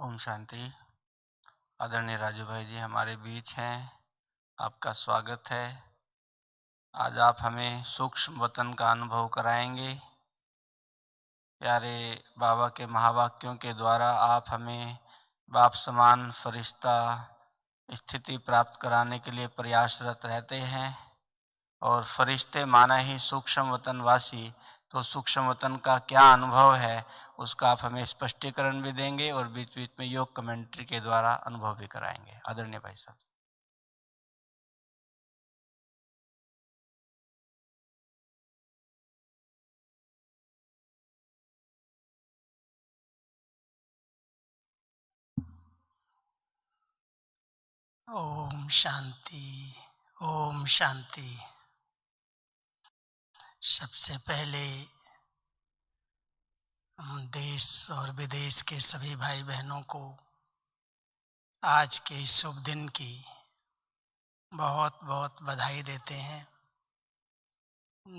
ओम शांति। आदरणीय राजू भाई जी हमारे बीच हैं, आपका स्वागत है। आज आप हमें सूक्ष्म वतन का अनुभव कराएंगे। प्यारे बाबा के महावाक्यों के द्वारा आप हमें बाप समान फरिश्ता स्थिति प्राप्त कराने के लिए प्रयासरत रहते हैं और फरिश्ते माना ही सूक्ष्म वतनवासी, तो सूक्ष्म वतन का क्या अनुभव है उसका आप हमें स्पष्टीकरण भी देंगे और बीच बीच में योग कमेंट्री के द्वारा अनुभव भी कराएंगे। आदरणीय भाई साहब। ओम शांति, ओम शांति। सबसे पहले हम देश और विदेश के सभी भाई बहनों को आज के इस शुभ दिन की बहुत बहुत बधाई देते हैं।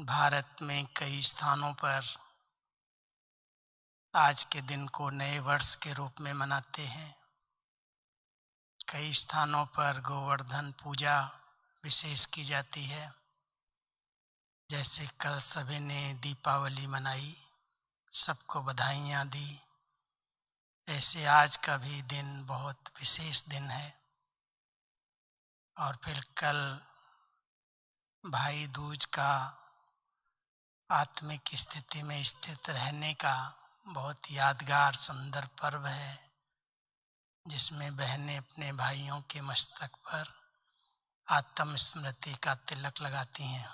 भारत में कई स्थानों पर आज के दिन को नए वर्ष के रूप में मनाते हैं। कई स्थानों पर गोवर्धन पूजा विशेष की जाती है। जैसे कल सभी ने दीपावली मनाई, सबको बधाइयाँ दी, ऐसे आज का भी दिन बहुत विशेष दिन है। और फिर कल भाई दूज का आत्मिक स्थिति में स्थित रहने का बहुत यादगार सुंदर पर्व है, जिसमें बहनें अपने भाइयों के मस्तक पर आत्म स्मृति का तिलक लगाती हैं।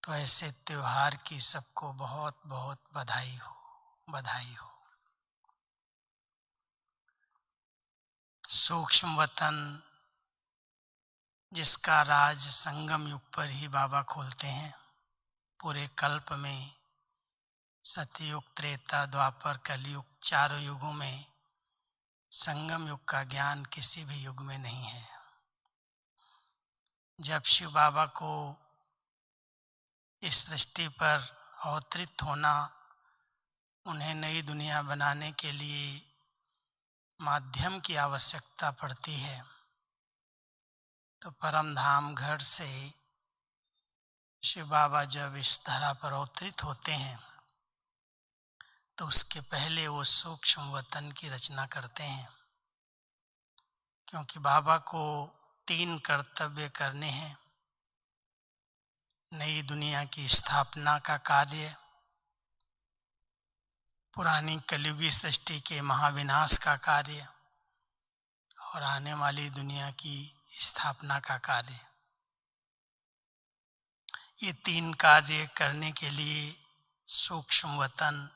तो ऐसे त्योहार की सबको बहुत बहुत बधाई हो, बधाई हो। सूक्ष्म वतन जिसका राज संगम युग पर ही बाबा खोलते हैं। पूरे कल्प में सतयुग, त्रेता, द्वापर, कलयुग, चारों युगों में संगम युग का ज्ञान किसी भी युग में नहीं है। जब शिव बाबा को इस सृष्टि पर अवतरित होना, उन्हें नई दुनिया बनाने के लिए माध्यम की आवश्यकता पड़ती है, तो परम धाम घर से शिव बाबा जब इस धरा पर अवतरित होते हैं तो उसके पहले वो सूक्ष्म वतन की रचना करते हैं। क्योंकि बाबा को 3 कर्तव्य करने हैं। नई दुनिया की स्थापना का कार्य, पुरानी कलयुगी सृष्टि के महाविनाश का कार्य और आने वाली दुनिया की स्थापना का कार्य। ये 3 कार्य करने के लिए सूक्ष्म वतन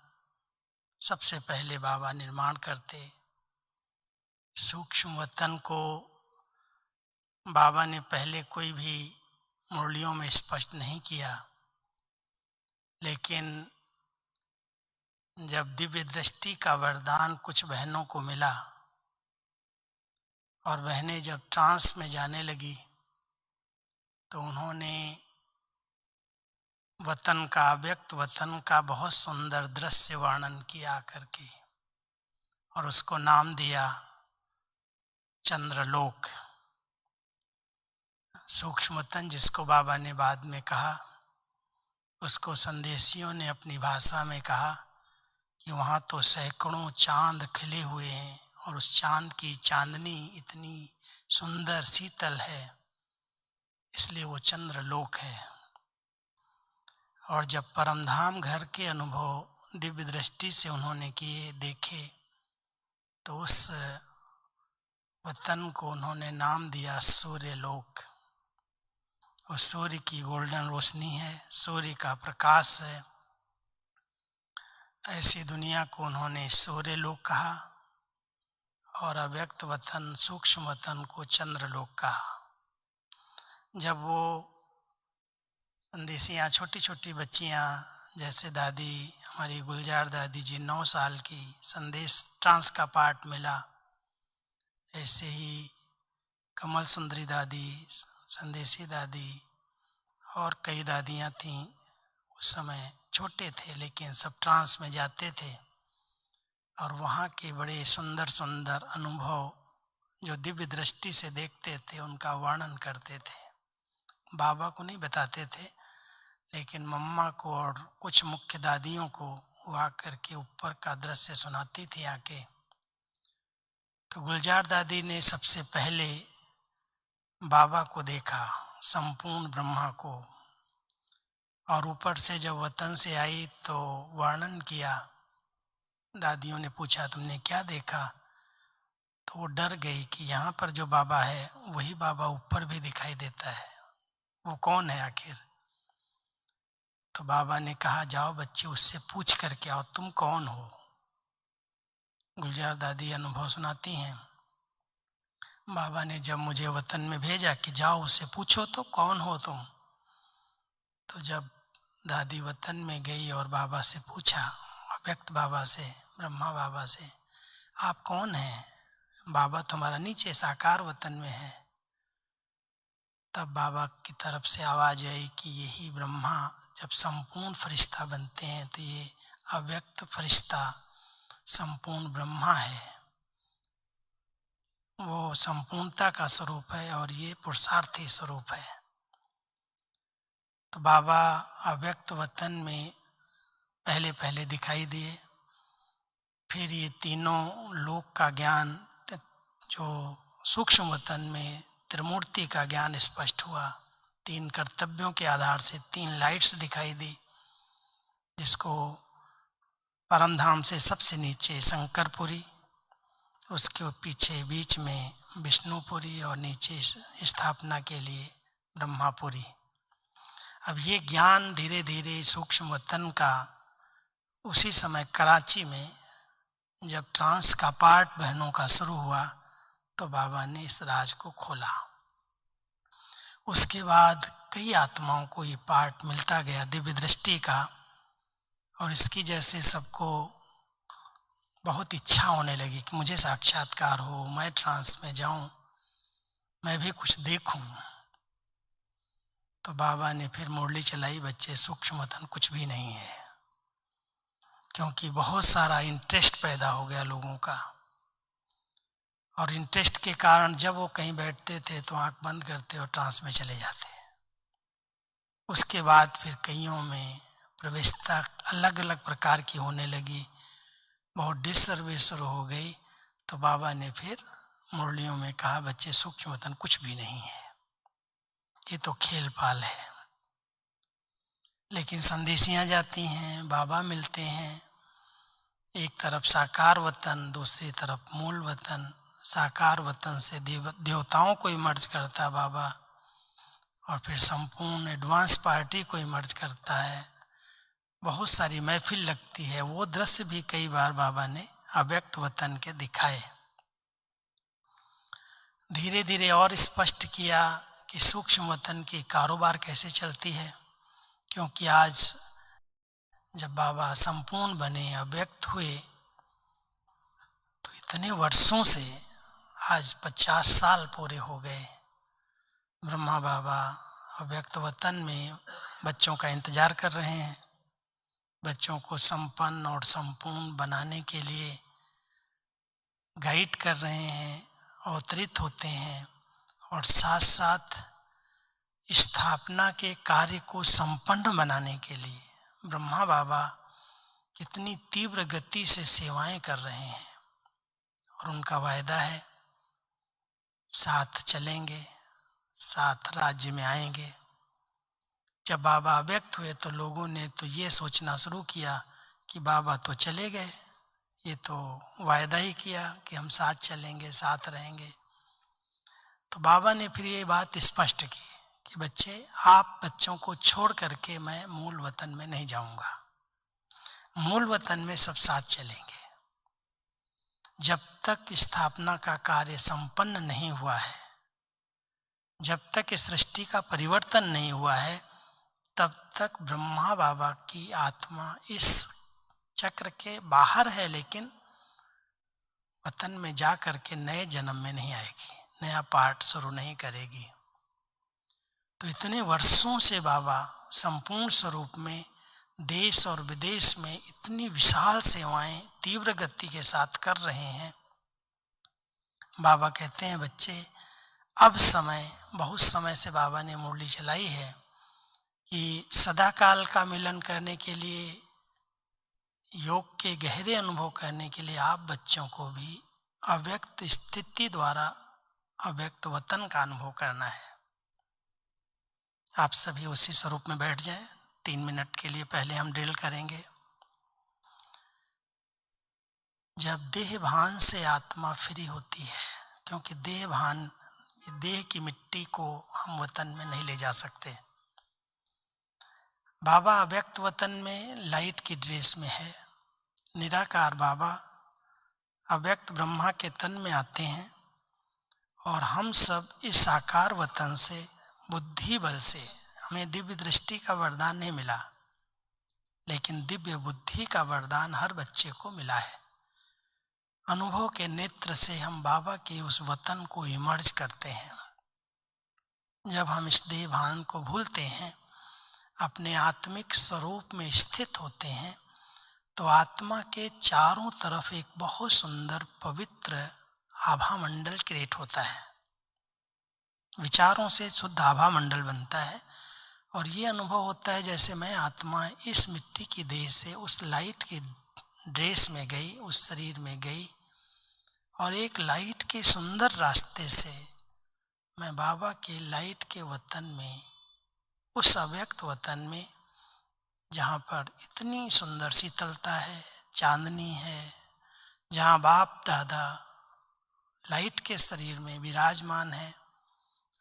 सबसे पहले बाबा निर्माण करते। सूक्ष्म वतन को बाबा ने पहले कोई भी मुरलियों में स्पष्ट नहीं किया, लेकिन जब दिव्य दृष्टि का वरदान कुछ बहनों को मिला और बहनें जब ट्रांस में जाने लगी, तो उन्होंने वतन का, अव्यक्त वतन का बहुत सुंदर दृश्य वर्णन किया करके और उसको नाम दिया चंद्रलोक। सूक्ष्म वतन जिसको बाबा ने बाद में कहा, उसको संदेशियों ने अपनी भाषा में कहा कि वहाँ तो सैकड़ों चांद खिले हुए हैं और उस चांद की चांदनी इतनी सुंदर शीतल है, इसलिए वो चंद्रलोक है। और जब परमधाम घर के अनुभव दिव्य दृष्टि से उन्होंने किए, देखे, तो उस वतन को उन्होंने नाम दिया सूर्यलोक। और सूर्य की गोल्डन रोशनी है, सूर्य का प्रकाश है। ऐसी दुनिया को उन्होंने सूर्यलोक कहा और अव्यक्त वतन, सूक्ष्म वतन को चंद्रलोक कहा। जब वो संदेशियाँ, छोटी छोटी बच्चियाँ, जैसे दादी हमारी गुलजार दादी जी 9 साल की, संदेश ट्रांस का पाठ मिला, ऐसे ही कमल सुंदरी दादी, संदेशी दादी और कई दादियाँ थीं। उस समय छोटे थे लेकिन सब ट्रांस में जाते थे और वहाँ के बड़े सुंदर सुंदर अनुभव जो दिव्य दृष्टि से देखते थे उनका वर्णन करते थे। बाबा को नहीं बताते थे, लेकिन मम्मा को और कुछ मुख्य दादियों को वो आकर के ऊपर का दृश्य सुनाती थी आके। तो गुलजार दादी ने सबसे पहले बाबा को देखा, संपूर्ण ब्रह्मा को, और ऊपर से जब वतन से आई तो वर्णन किया। दादियों ने पूछा तुमने क्या देखा? तो वो डर गई कि यहाँ पर जो बाबा है वही बाबा ऊपर भी दिखाई देता है, वो कौन है आखिर? तो बाबा ने कहा जाओ बच्चे उससे पूछ करके आओ तुम कौन हो। गुलजार दादी अनुभव सुनाती हैं, बाबा ने जब मुझे वतन में भेजा कि जाओ उससे पूछो तो कौन हो तुम। तो जब दादी वतन में गई और बाबा से पूछा, अव्यक्त बाबा से, ब्रह्मा बाबा से, आप कौन हैं? बाबा तुम्हारा नीचे साकार वतन में है। तब बाबा की तरफ से आवाज आई कि यही ब्रह्मा जब संपूर्ण फरिश्ता बनते हैं तो ये अव्यक्त फरिश्ता संपूर्ण ब्रह्मा है, वो संपूर्णता का स्वरूप है और ये पुरुषार्थी स्वरूप है। तो बाबा अव्यक्त वतन में पहले पहले दिखाई दिए, फिर ये तीनों लोक का ज्ञान जो सूक्ष्म वतन में त्रिमूर्ति का ज्ञान स्पष्ट हुआ। 3 कर्तव्यों के आधार से 3 लाइट्स दिखाई दी, जिसको परमधाम से सबसे नीचे शंकरपुरी, उसके पीछे बीच में विष्णुपुरी और नीचे स्थापना के लिए ब्रह्मापुरी। अब ये ज्ञान धीरे धीरे सूक्ष्म वतन का उसी समय कराची में जब ट्रांस का पाठ बहनों का शुरू हुआ तो बाबा ने इस राज को खोला। उसके बाद कई आत्माओं को ये पाठ मिलता गया दिव्य दृष्टि का, और इसकी जैसे सबको बहुत इच्छा होने लगी कि मुझे साक्षात्कार हो, मैं ट्रांस में जाऊं, मैं भी कुछ देखूं। तो बाबा ने फिर मुरली चलाई, बच्चे सूक्ष्म वतन कुछ भी नहीं है, क्योंकि बहुत सारा इंटरेस्ट पैदा हो गया लोगों का, और इंटरेस्ट के कारण जब वो कहीं बैठते थे तो आंख बंद करते और ट्रांस में चले जाते। उसके बाद फिर कईयों में प्रवेशता अलग अलग प्रकार की होने लगी, बहुत डिसर्विस शुरू हो गई। तो बाबा ने फिर मुरलियों में कहा बच्चे सूक्ष्म वतन कुछ भी नहीं है, ये तो खेल पाल है। लेकिन संदेशियाँ जाती हैं, बाबा मिलते हैं, एक तरफ साकार वतन, दूसरी तरफ मूल वतन। साकार वतन से देवताओं को इमर्ज करता बाबा, और फिर संपूर्ण एडवांस पार्टी को इमर्ज करता है। बहुत सारी महफिल लगती है। वो दृश्य भी कई बार बाबा ने अव्यक्त वतन के दिखाए। धीरे धीरे और स्पष्ट किया कि सूक्ष्म वतन की कारोबार कैसे चलती है, क्योंकि आज जब बाबा संपूर्ण बने, अव्यक्त हुए, तो इतने वर्षों से आज 50 साल पूरे हो गए। ब्रह्मा बाबा अव्यक्त वतन में बच्चों का इंतजार कर रहे हैं, बच्चों को संपन्न और संपूर्ण बनाने के लिए गाइड कर रहे हैं, अवतरित होते हैं, और साथ साथ स्थापना के कार्य को संपन्न बनाने के लिए ब्रह्मा बाबा कितनी तीव्र गति से सेवाएं कर रहे हैं। और उनका वायदा है साथ चलेंगे, साथ राज्य में आएंगे। जब बाबा व्यक्त हुए तो लोगों ने तो ये सोचना शुरू किया कि बाबा तो चले गए, ये तो वायदा ही किया कि हम साथ चलेंगे, साथ रहेंगे। तो बाबा ने फिर ये बात स्पष्ट की कि बच्चे, आप बच्चों को छोड़ करके मैं मूल वतन में नहीं जाऊंगा, मूल वतन में सब साथ चलेंगे। जब तक स्थापना का कार्य संपन्न नहीं हुआ है, जब तक इस सृष्टि का परिवर्तन नहीं हुआ है, तब तक ब्रह्मा बाबा की आत्मा इस चक्र के बाहर है, लेकिन वतन में जा करके नए जन्म में नहीं आएगी, नया पाठ शुरू नहीं करेगी। तो इतने वर्षों से बाबा संपूर्ण स्वरूप में देश और विदेश में इतनी विशाल सेवाएं तीव्र गति के साथ कर रहे हैं। बाबा कहते हैं बच्चे, अब समय, बहुत समय से बाबा ने मुरली चलाई है कि सदाकाल का मिलन करने के लिए, योग के गहरे अनुभव करने के लिए आप बच्चों को भी अव्यक्त स्थिति द्वारा अव्यक्त वतन का अनुभव करना है। आप सभी उसी स्वरूप में बैठ जाएं। 3 मिनट के लिए पहले हम ड्रिल करेंगे। जब देह भान से आत्मा फ्री होती है, क्योंकि देह भान, देह की मिट्टी को हम वतन में नहीं ले जा सकते। बाबा अव्यक्त वतन में लाइट की ड्रेस में है। निराकार बाबा अव्यक्त ब्रह्मा के तन में आते हैं और हम सब इस साकार वतन से बुद्धि बल से, हमें दिव्य दृष्टि का वरदान नहीं मिला, लेकिन दिव्य बुद्धि का वरदान हर बच्चे को मिला है। अनुभव के नेत्र से हम बाबा के उस वतन को इमर्ज करते हैं। जब हम इस देह भान को भूलते हैं, अपने आत्मिक स्वरूप में स्थित होते हैं, तो आत्मा के चारों तरफ एक बहुत सुंदर पवित्र आभा मंडल क्रिएट होता है। विचारों से शुद्ध आभा मंडल बनता है और ये अनुभव होता है जैसे मैं आत्मा इस मिट्टी की देह से उस लाइट की ड्रेस में गई, उस शरीर में गई और एक लाइट के सुंदर रास्ते से मैं बाबा के लाइट के वतन में, उस अव्यक्त वतन में, जहाँ पर इतनी सुंदर शीतलता है, चांदनी है, जहाँ बाप दादा लाइट के शरीर में विराजमान है,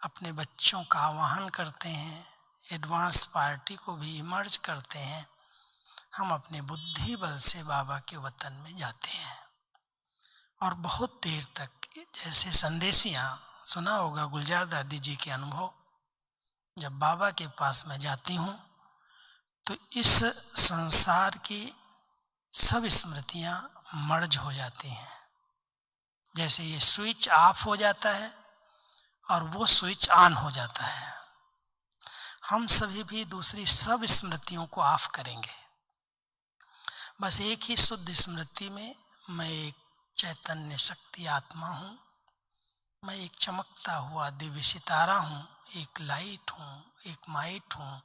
अपने बच्चों का आवाहन करते हैं, एडवांस पार्टी को भी इमर्ज करते हैं। हम अपने बुद्धि बल से बाबा के वतन में जाते हैं और बहुत देर तक, जैसे संदेशियाँ सुना होगा गुलजार दादी जी के अनुभव, जब बाबा के पास मैं जाती हूँ तो इस संसार की सब स्मृतियाँ मर्ज हो जाती हैं। जैसे ये स्विच ऑफ हो जाता है और वो स्विच ऑन हो जाता है। हम सभी भी दूसरी सब स्मृतियों को ऑफ करेंगे। बस एक ही शुद्ध स्मृति में मैं एक चैतन्य शक्ति आत्मा हूँ, मैं एक चमकता हुआ दिव्य सितारा हूँ, एक लाइट हूँ, एक माइट हूँ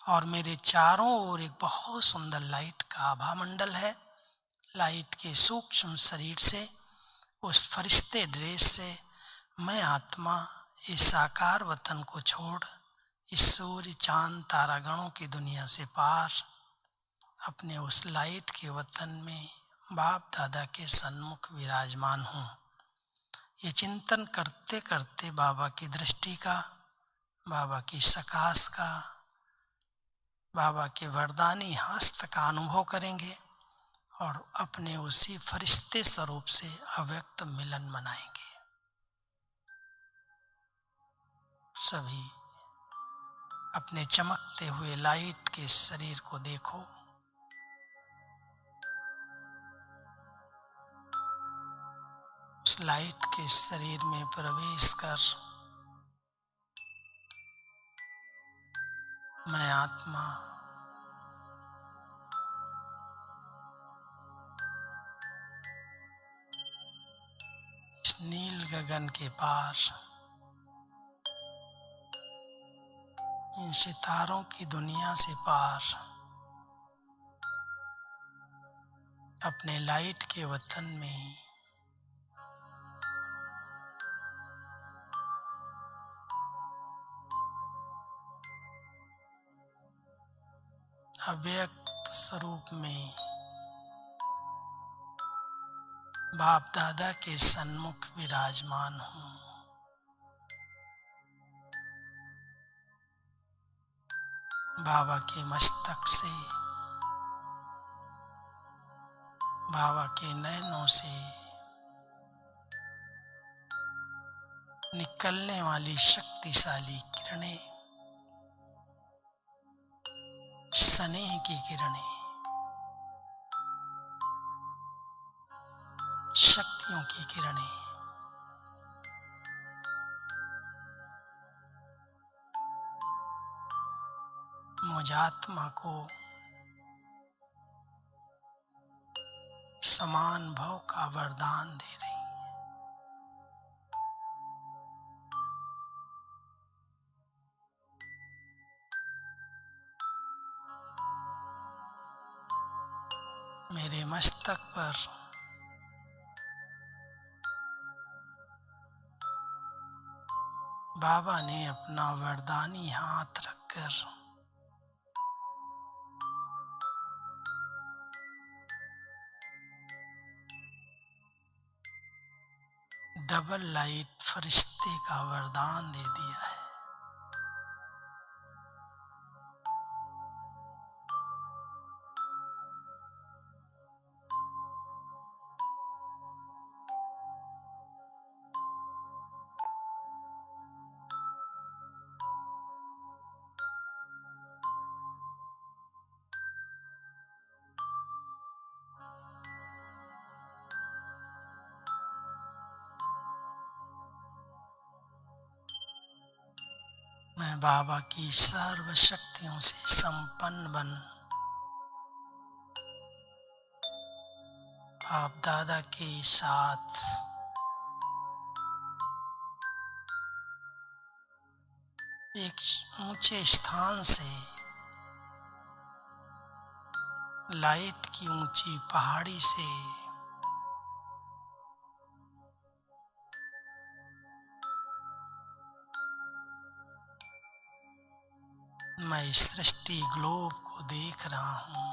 और मेरे चारों ओर एक बहुत सुंदर लाइट का आभा मंडल है। लाइट के सूक्ष्म शरीर से, उस फरिश्ते ड्रेस से मैं आत्मा इस साकार वतन को छोड़ इस सूर्य चांद तारागणों की दुनिया से पार अपने उस लाइट के वतन में बाप दादा के सन्मुख विराजमान हूँ। ये चिंतन करते करते बाबा की दृष्टि का, बाबा की सकाश का, बाबा के वरदानी हस्त का अनुभव करेंगे और अपने उसी फरिश्ते स्वरूप से अव्यक्त मिलन मनाएंगे। सभी अपने चमकते हुए लाइट के शरीर को देखो। उस लाइट के शरीर में प्रवेश कर मैं आत्मा इस नील गगन के पार, इन सितारों की दुनिया से पार अपने लाइट के वतन में अव्यक्त स्वरूप में बाप दादा के सन्मुख विराजमान हूँ। बाबा के मस्तक से, बाबा के नयनों से निकलने वाली शक्तिशाली किरणें, स्नेह की किरणें, शक्तियों की किरणें मुझ आत्मा को समान भाव का वरदान दे रही हैं। मेरे मस्तक पर बाबा ने अपना वरदानी हाथ रखकर डबल लाइट फरिश्ते का वरदान दे दिया है। मैं बाबा की सर्व शक्तियों से संपन्न बन बाप दादा के साथ एक ऊंचे स्थान से लाइट की ऊंची पहाड़ी से मैं इस सृष्टि ग्लोब को देख रहा हूँ।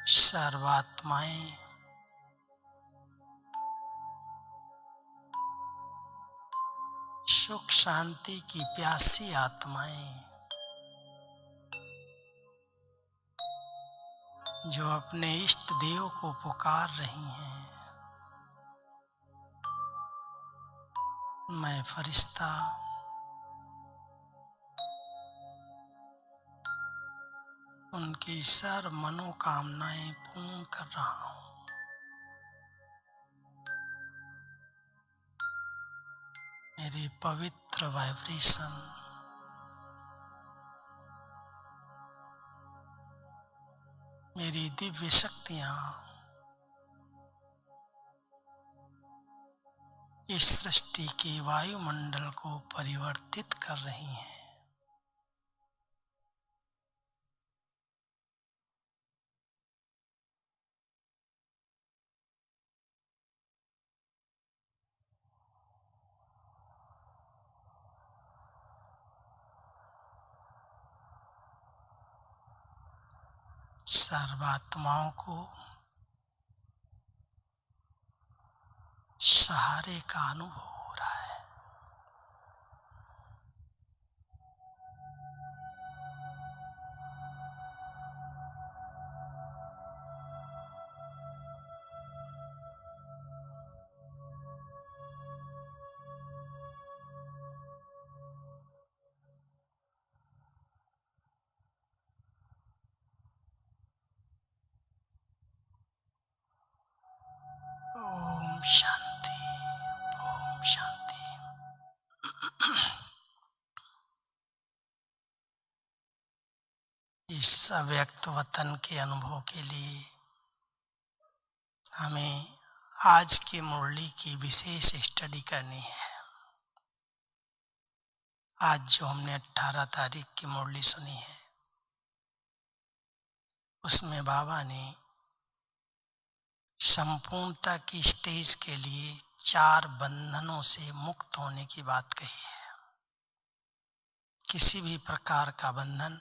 सर्वात्माएं सुख शांति की प्यासी आत्माएं जो अपने इष्ट देव को पुकार रही हैं, मैं फरिश्ता उनकी सर्व मनोकामनाएं पूर्ण कर रहा हूँ। मेरे पवित्र वाइब्रेशन मेरी दिव्य शक्तियां इस सृष्टि के वायुमंडल को परिवर्तित कर रही हैं। सर्वात्माओं को सहारे का अनुभव हो रहा है। ओम शांति, ओम शांति। इस अव्यक्त वतन के अनुभव के लिए हमें आज की मुरली की विशेष स्टडी करनी है। आज जो हमने 18 तारीख की मुरली सुनी है उसमें बाबा ने संपूर्णता की स्टेज के लिए 4 बंधनों से मुक्त होने की बात कही है। किसी भी प्रकार का बंधन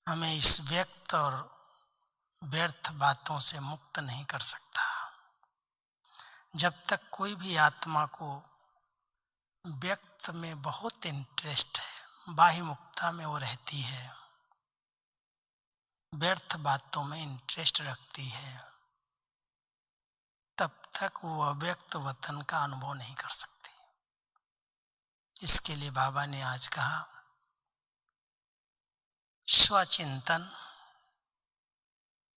हमें इस व्यक्त और व्यर्थ बातों से मुक्त नहीं कर सकता। जब तक कोई भी आत्मा को व्यक्त में बहुत इंटरेस्ट है, बाह्य मुक्ता में वो रहती है, व्यर्थ बातों में इंटरेस्ट रखती है, तब तक वो अव्यक्त वतन का अनुभव नहीं कर सकती। इसके लिए बाबा ने आज कहा स्वचिंतन,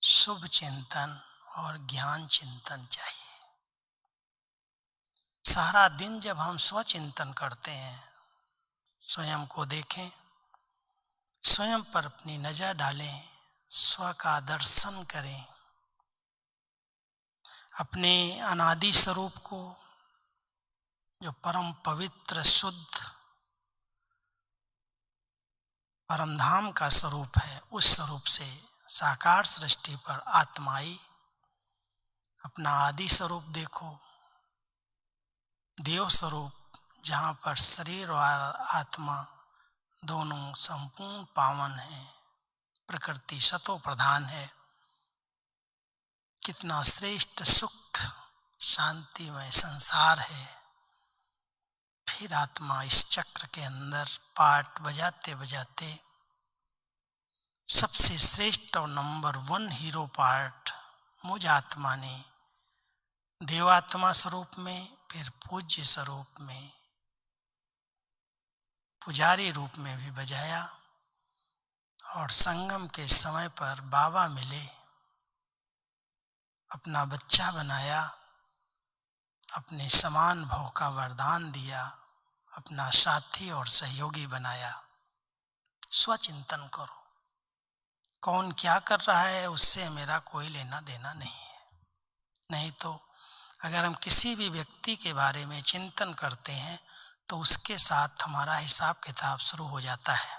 शुभ चिंतन और ज्ञान चिंतन चाहिए। सारा दिन जब हम स्वचिंतन करते हैं, स्वयं को देखें, स्वयं पर अपनी नजर डालें, स्व का दर्शन करें, अपने अनादि स्वरूप को जो परम पवित्र शुद्ध परमधाम का स्वरूप है, उस स्वरूप से साकार सृष्टि पर आत्माई अपना आदि स्वरूप देखो, देव स्वरूप जहाँ पर शरीर और आत्मा दोनों संपूर्ण पावन हैं, प्रकृति सतो प्रधान है। कितना श्रेष्ठ सुख शांतिमय संसार है। फिर आत्मा इस चक्र के अंदर पार्ट बजाते बजाते सबसे श्रेष्ठ और नंबर 1 हीरो पार्ट मुझ आत्मा ने देवात्मा स्वरूप में, फिर पूज्य स्वरूप में, पुजारी रूप में भी बजाया। और संगम के समय पर बाबा मिले, अपना बच्चा बनाया, अपने समान भव का वरदान दिया, अपना साथी और सहयोगी बनाया। स्वचिंतन करो, कौन क्या कर रहा है उससे मेरा कोई लेना देना नहीं है। नहीं तो अगर हम किसी भी व्यक्ति के बारे में चिंतन करते हैं तो उसके साथ हमारा हिसाब किताब शुरू हो जाता है।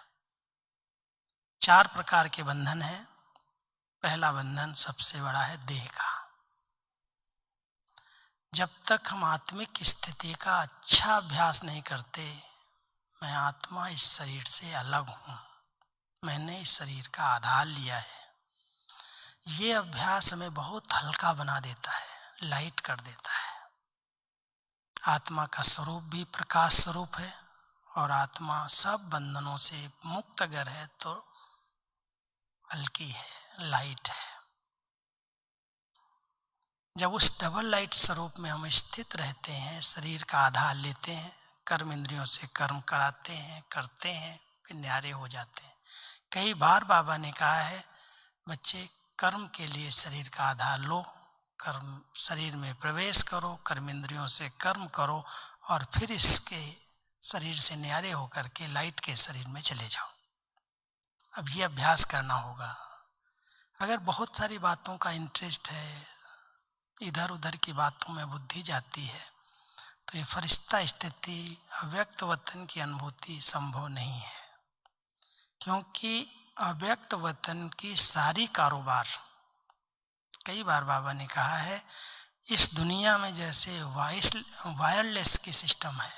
4 प्रकार के बंधन हैं। पहला बंधन सबसे बड़ा है देह का। जब तक हम आत्मिक स्थिति का अच्छा अभ्यास नहीं करते, मैं आत्मा इस शरीर से अलग हूँ, मैंने इस शरीर का आधार लिया है, ये अभ्यास हमें बहुत हल्का बना देता है, लाइट कर देता है। आत्मा का स्वरूप भी प्रकाश स्वरूप है और आत्मा सब बंधनों से मुक्त अगर है तो हल्की है, लाइट है। जब उस डबल लाइट स्वरूप में हम स्थित रहते हैं, शरीर का आधार लेते हैं, कर्म इंद्रियों से कर्म कराते हैं, करते हैं, फिर न्यारे हो जाते हैं। कई बार बाबा ने कहा है, बच्चे कर्म के लिए शरीर का आधार लो, कर्म शरीर में प्रवेश करो, कर्म इंद्रियों से कर्म करो और फिर इसके शरीर से न्यारे होकर के लाइट के शरीर में चले जाओ। अब ये अभ्यास करना होगा। अगर बहुत सारी बातों का इंटरेस्ट है, इधर उधर की बातों में बुद्धि जाती है, तो ये फरिश्ता स्थिति, अव्यक्त वतन की अनुभूति संभव नहीं है। क्योंकि अव्यक्त वतन की सारी कारोबार, कई बार बाबा ने कहा है, इस दुनिया में जैसे वायरलेस की सिस्टम है,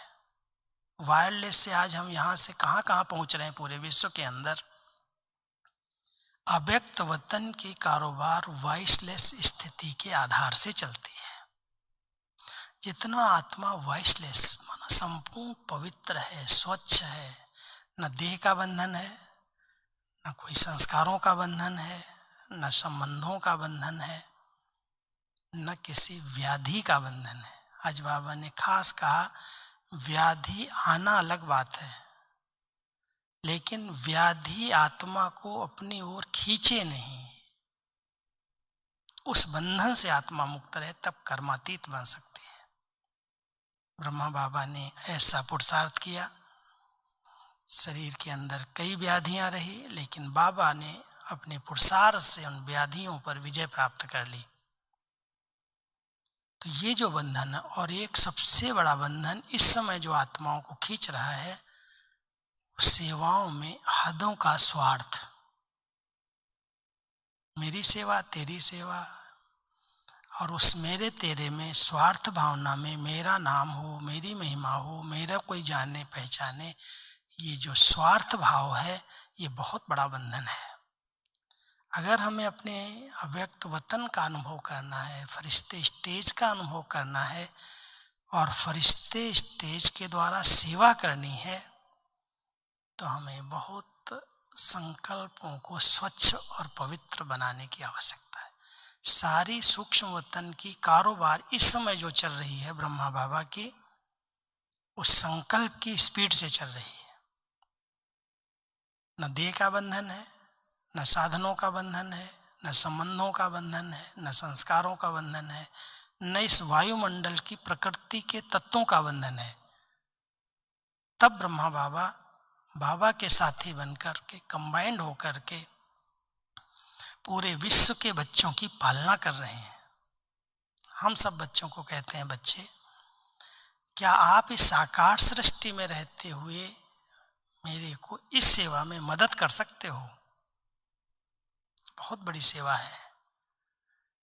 वायरलेस से आज हम यहाँ से कहाँ कहाँ पहुँच रहे हैं पूरे विश्व के अंदर। अव्यक्त वतन की कारोबार वॉइसलेस स्थिति के आधार से चलती है। जितना आत्मा वॉइसलेस माना संपूर्ण पवित्र है, स्वच्छ है, न देह का बंधन है, न कोई संस्कारों का बंधन है, न संबंधों का बंधन है, न किसी व्याधि का बंधन है। आज बाबा ने खास कहा, व्याधि आना अलग बात है, लेकिन व्याधि आत्मा को अपनी ओर खींचे नहीं। उस बंधन से आत्मा मुक्त रहे, तब कर्मातीत बन सकती है। ब्रह्मा बाबा ने ऐसा पुरुषार्थ किया। शरीर के अंदर कई व्याधियां रही, लेकिन बाबा ने अपने पुरुषार्थ से उन व्याधियों पर विजय प्राप्त कर ली। तो ये जो बंधन है, और एक सबसे बड़ा बंधन इस समय जो आत्माओं को खींच रहा है, सेवाओं में हदों का स्वार्थ। मेरी सेवा, तेरी सेवा, और उस मेरे तेरे में स्वार्थ भावना में मेरा नाम हो, मेरी महिमा हो, मेरा कोई जाने पहचाने, ये जो स्वार्थ भाव है, ये बहुत बड़ा बंधन है। अगर हमें अपने अव्यक्त वतन का अनुभव करना है, फरिश्ते स्टेज का अनुभव करना है और फरिश्ते स्टेज के द्वारा सेवा करनी है, तो हमें बहुत संकल्पों को स्वच्छ और पवित्र बनाने की आवश्यकता है। सारी सूक्ष्म वतन की कारोबार इस समय जो चल रही है ब्रह्मा बाबा की, उस संकल्प की स्पीड से चल रही है। न देह का बंधन है, न साधनों का बंधन है, न संबंधों का बंधन है, न संस्कारों का बंधन है, न इस वायुमंडल की प्रकृति के तत्वों का बंधन है। तब ब्रह्मा बाबा के साथी बनकर के कंबाइंड होकर के पूरे विश्व के बच्चों की पालना कर रहे हैं। हम सब बच्चों को कहते हैं, बच्चे क्या आप इस साकार सृष्टि में रहते हुए मेरे को इस सेवा में मदद कर सकते हो? बहुत बड़ी सेवा है।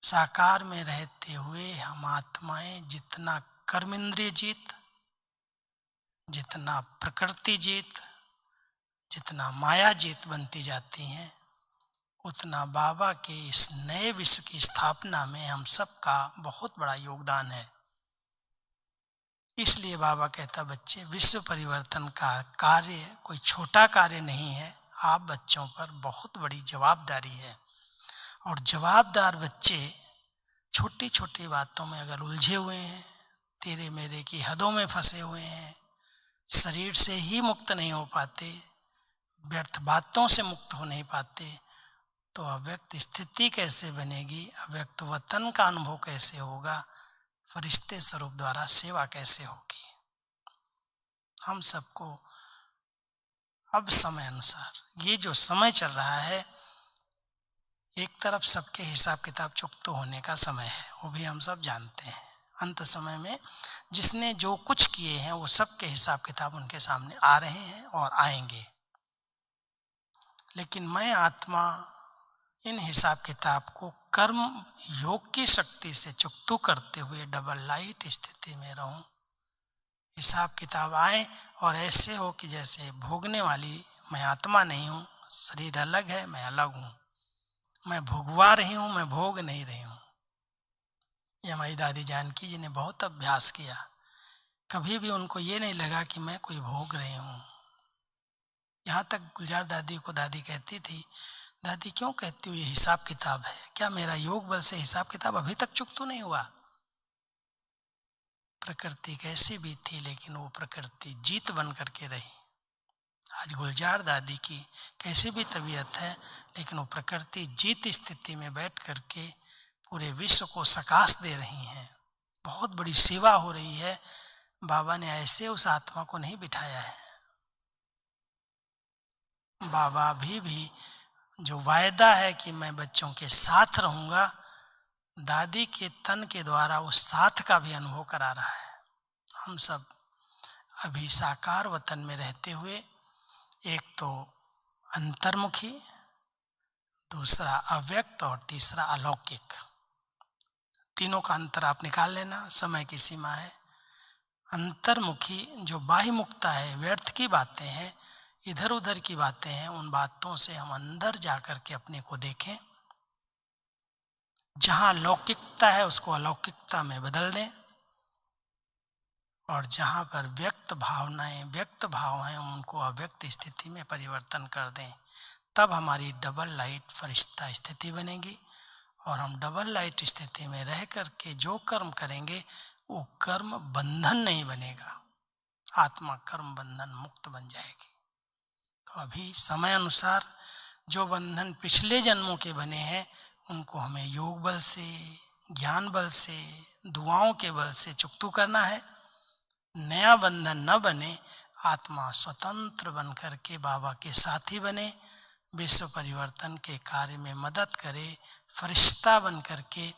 साकार में रहते हुए हम आत्माएं जितना कर्म इंद्रिय जीत, जितना प्रकृति जीत, जितना माया जीत बनती जाती हैं, उतना बाबा के इस नए विश्व की स्थापना में हम सबका बहुत बड़ा योगदान है। इसलिए बाबा कहता, बच्चे विश्व परिवर्तन का कार्य कोई छोटा कार्य नहीं है, आप बच्चों पर बहुत बड़ी जवाबदारी है। और जवाबदार बच्चे छोटी छोटी बातों में अगर उलझे हुए हैं, तेरे मेरे की हदों में फंसे हुए हैं, शरीर से ही मुक्त नहीं हो पाते, व्यर्थ बातों से मुक्त हो नहीं पाते, तो अव्यक्त स्थिति कैसे बनेगी, अव्यक्त वतन का अनुभव कैसे होगा, फरिश्ते स्वरूप द्वारा सेवा कैसे होगी। हम सबको अब समय अनुसार ये जो समय चल रहा है, एक तरफ सबके हिसाब किताब चुकते होने का समय है, वो भी हम सब जानते हैं। अंत समय में जिसने जो कुछ किए हैं वो सबके हिसाब किताब उनके सामने आ रहे हैं और आएंगे। लेकिन मैं आत्मा इन हिसाब किताब को कर्म योग की शक्ति से चुकतू करते हुए डबल लाइट स्थिति में रहूं। हिसाब किताब आए और ऐसे हो कि जैसे भोगने वाली मैं आत्मा नहीं हूँ, शरीर अलग है, मैं अलग हूँ, मैं भोगवा रही हूँ, मैं भोग नहीं रही हूँ। ये हमारी दादी जानकी जी ने बहुत अभ्यास किया, कभी भी उनको ये नहीं लगा कि मैं कोई भोग रही हूँ। यहाँ तक गुलजार दादी को दादी कहती थी, दादी क्यों कहती हो ये हिसाब किताब है, क्या मेरा योग बल से हिसाब किताब अभी तक चुकता नहीं हुआ? प्रकृति कैसी भी थी, लेकिन वो प्रकृति जीत बन करके रही। आज गुलजार दादी की कैसी भी तबीयत है, लेकिन वो प्रकृति जीत स्थिति में बैठ करके पूरे विश्व को सकाश दे रही हैं। बहुत बड़ी सेवा हो रही है। बाबा ने ऐसे उस आत्मा को नहीं बिठाया है। बाबा भी जो वायदा है कि मैं बच्चों के साथ रहूंगा, दादी के तन के द्वारा उस साथ का भी अनुभव करा रहा है। हम सब अभी साकार वतन में रहते हुए, एक तो अंतर्मुखी, दूसरा अव्यक्त और तीसरा अलौकिक, तीनों का अंतर आप निकाल लेना, समय की सीमा है। अंतर्मुखी जो बाह्य मुक्ता है, व्यर्थ की बातें हैं, इधर उधर की बातें हैं, उन बातों से हम अंदर जाकर के अपने को देखें। जहाँ लौकिकता है उसको अलौकिकता में बदल दें, और जहाँ पर व्यक्त भावनाएं, व्यक्त भाव हैं, उनको अव्यक्त स्थिति में परिवर्तन कर दें। तब हमारी डबल लाइट फरिश्ता स्थिति बनेगी, और हम डबल लाइट स्थिति में रह करके जो कर्म करेंगे वो कर्म बंधन नहीं बनेगा, आत्मा कर्म बंधन मुक्त बन जाएगी। तो अभी समय अनुसार जो बंधन पिछले जन्मों के बने हैं, उनको हमें योग बल से, ज्ञान बल से, दुआओं के बल से चुकतू करना है। नया बंधन न बने, आत्मा स्वतंत्र बन करके बाबा के साथी बने, विश्व परिवर्तन के कार्य में मदद करे, फरिश्ता बन करके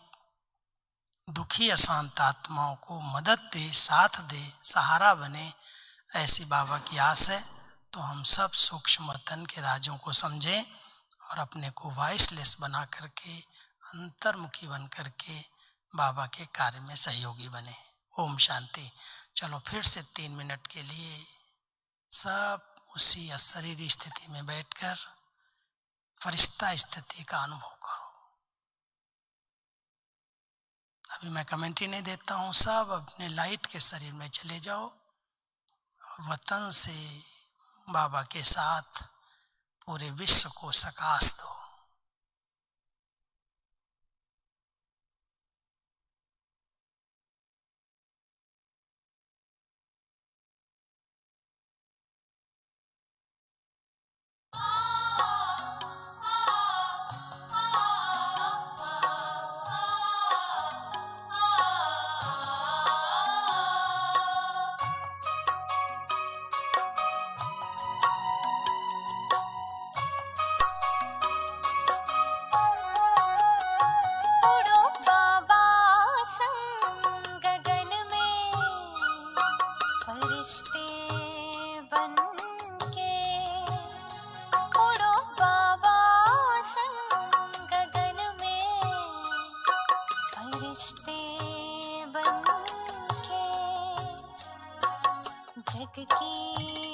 दुखी अशांत आत्माओं को मदद दे, साथ दे, सहारा बने, ऐसी बाबा की आस है। तो हम सब सूक्ष्म वतन के राजों को समझें और अपने को वॉइसलेस बना करके, अंतर्मुखी बन करके बाबा के कार्य में सहयोगी बने। ओम शांति। चलो फिर से 3 मिनट के लिए सब उसी अशरीरी स्थिति में बैठकर फरिश्ता स्थिति का अनुभव करो। अभी मैं कमेंट्री नहीं देता हूँ, सब अपने लाइट के शरीर में चले जाओ और वतन से बाबा के साथ पूरे विश्व को सकाश दो। फरिश्ते बनके जग की